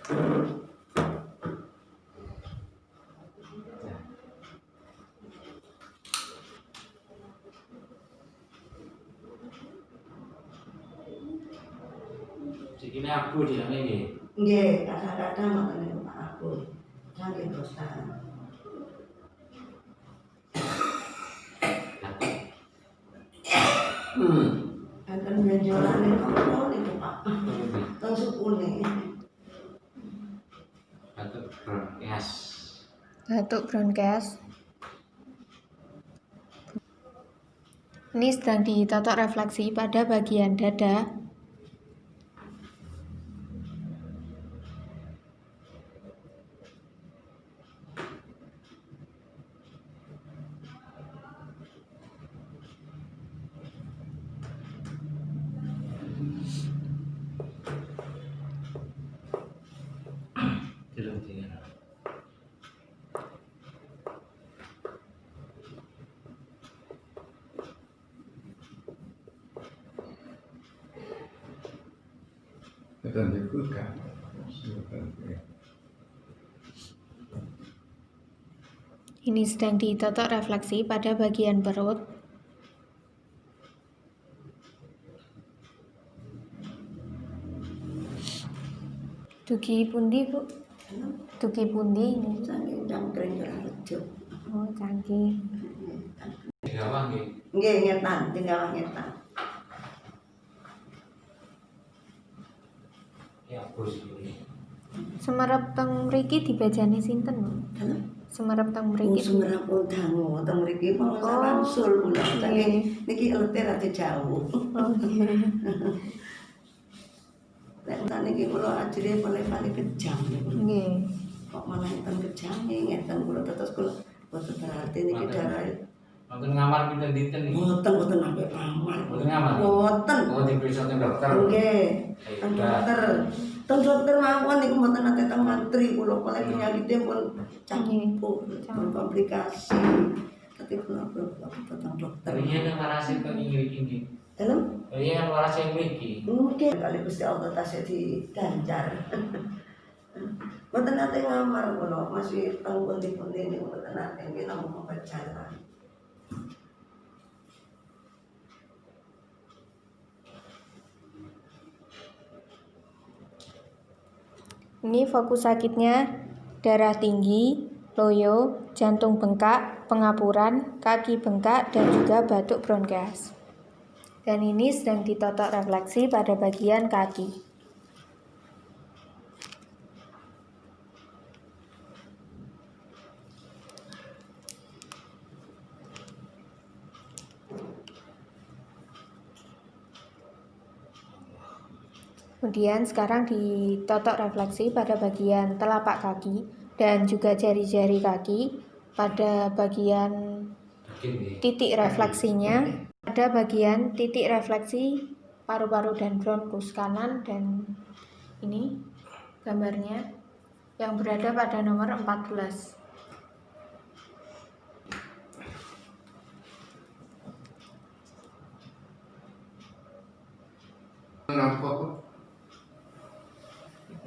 Jadi ini aku di dalam ini. Nggih, kadang-kadang ngoten Pak aku. Saking bosan. Akan benjolan apa niku Pak? Teng supune. Batuk bronkias. Batuk bronkias. Ini sedang ditotok refleksi pada bagian dada. Ini sedang ditotok refleksi pada bagian perut. Dugi pundi, Bu? Dugi pundi ini? Saking cangkring rejo. Oh, cangkih. Digawang nggih. Nggih, ngetan, tinggal ngetan. Ya bos ini. Semerap teng mriki dibajani sinten, Bu? Semerap teng mriki. Semerap pun dangu, teng mriki mau saransul kula. Saking niki elete rada jauh. Oh, nggih. Nek niki kula ajre paling kejam niku. Nggih. Kok malah ngeten kejam ngeten kula tetes kula boten berarti niki darahe. Mboten ngamar pinten dinten niki. Boten sampai pamar. Mboten ngamar. Boten. Oh diperiksa teng dokter. Nggih. Teng dokter. Teng dokter mawon niku mboten nate teng mantri kula oleh penyakite pun campur komplikasi. Tapi kula teng dokter. Iya nang warase kok ngiri-ngiri. Dalam? Iya kan warase yang mriki. Mungkin kali Gusti Allah tasih diganjar. Mboten nate ngamar kula masih teng pundi-pundi niku mboten nate nggih namung berjalan. Ini fokus sakitnya darah tinggi, loyo, jantung bengkak, pengapuran, kaki bengkak, dan juga batuk bronkias. Dan ini sedang ditotok refleksi pada bagian kaki. Kemudian sekarang ditotok refleksi pada bagian telapak kaki dan juga jari-jari kaki pada bagian titik refleksinya. Pada bagian titik refleksi paru-paru dan bronkus kanan dan ini gambarnya yang berada pada nomor 14.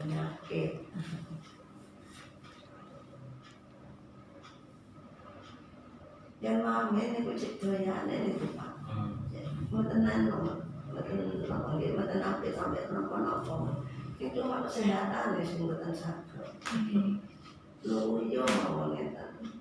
Penyakit. Yang mami niku cek doyane niku Pak. Mboten mboten apik sampai napa-napa. Itu cuma kesehatan sing mboten saged. Lho yo mawon ngeten.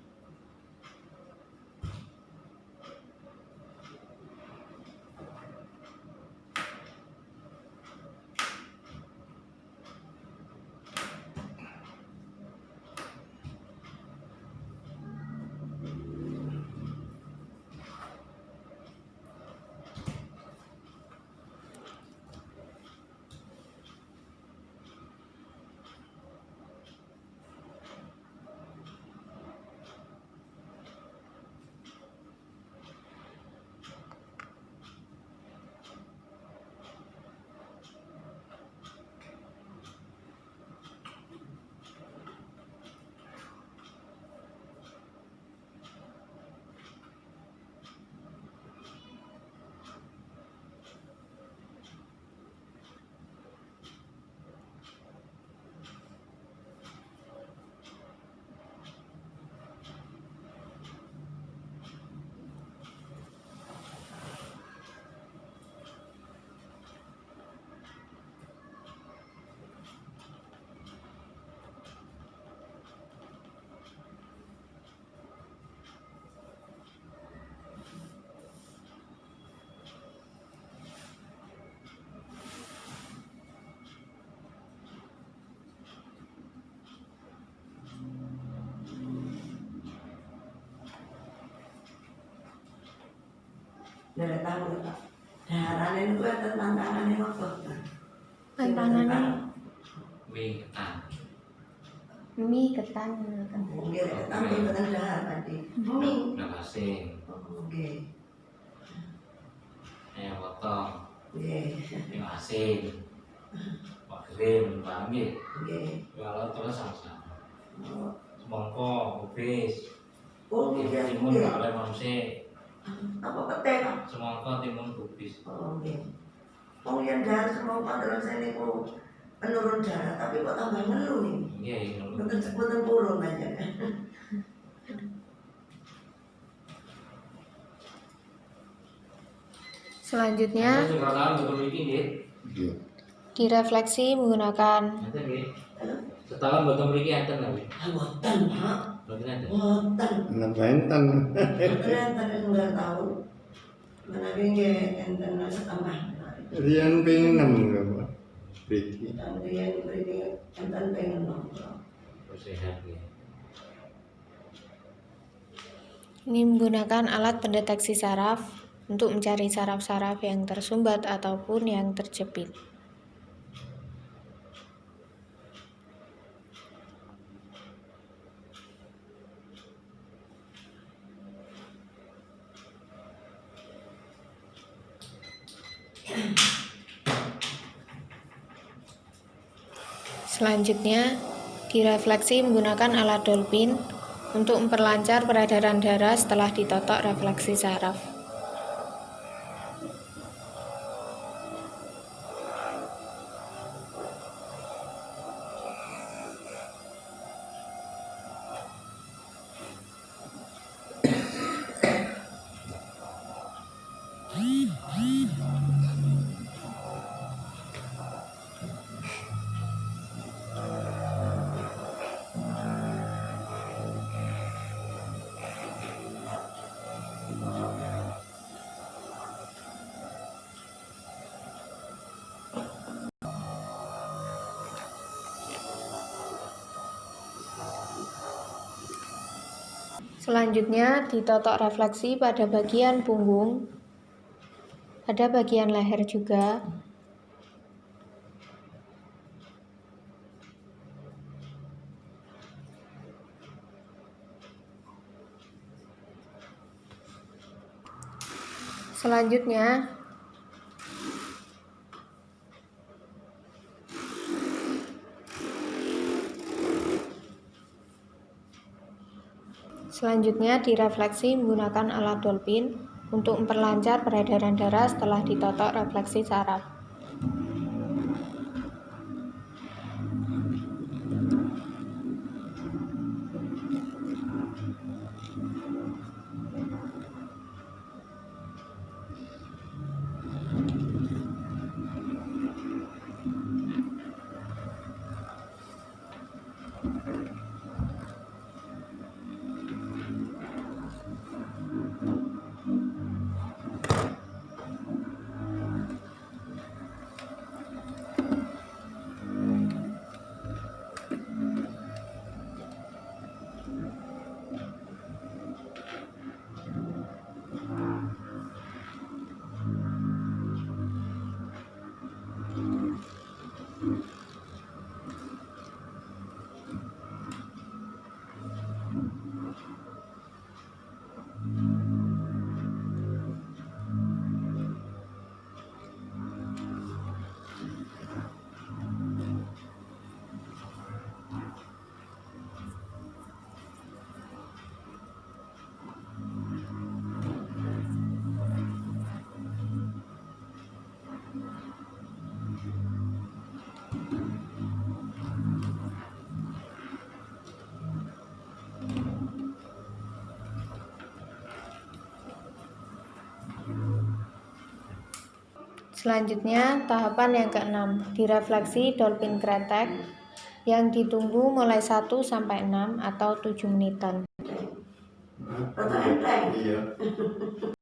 Dari tahu tak. Daharan ini gue ada tantangan ini apa? Tantangannya mie ketan. mie ketan. Mungkin ketan bukan dahar tadi. Mie. Udah asin. Oke. Ayam potong. Oke. Ayam asin. Pak krim, paham ya? Oke. Kalau terus sama-sama. Oh, Semangkok, kubis. iya. Timun, kalau manusia. Apa petai Pak? Semangkok, timun, kubis. Oh, oke. Oh, yang darah semua terus ini kok penurun darah, tapi kok tambah ngeluh nih. Iya, iya. Betul purun aja. Selanjutnya Sekarang betul bikin ya. direfleksi menggunakan Enten ya. Setahun betul bikin enten lagi. Boten Pak. Betul enten. Boten. Benten. Boten tadi enggak tahu. Mana pinggir enten setengah. Rian pengen enggak Pak? Riki. Dan dia beri enten pengen nongkrong. Sehat ya. ini menggunakan alat pendeteksi saraf untuk mencari saraf-saraf yang tersumbat ataupun yang terjepit. Selanjutnya, direfleksi menggunakan alat dolphin untuk memperlancar peredaran darah setelah ditotok refleksi saraf. Selanjutnya, ditotok refleksi pada bagian punggung, pada bagian leher juga. Selanjutnya, direfleksi menggunakan alat dolphin untuk memperlancar peredaran darah setelah ditotok refleksi saraf. Selanjutnya, tahapan yang keenam, direfleksi dolphin kretek yang ditunggu mulai 1 sampai 6 atau 7 menitan. Rada enteng. Iya.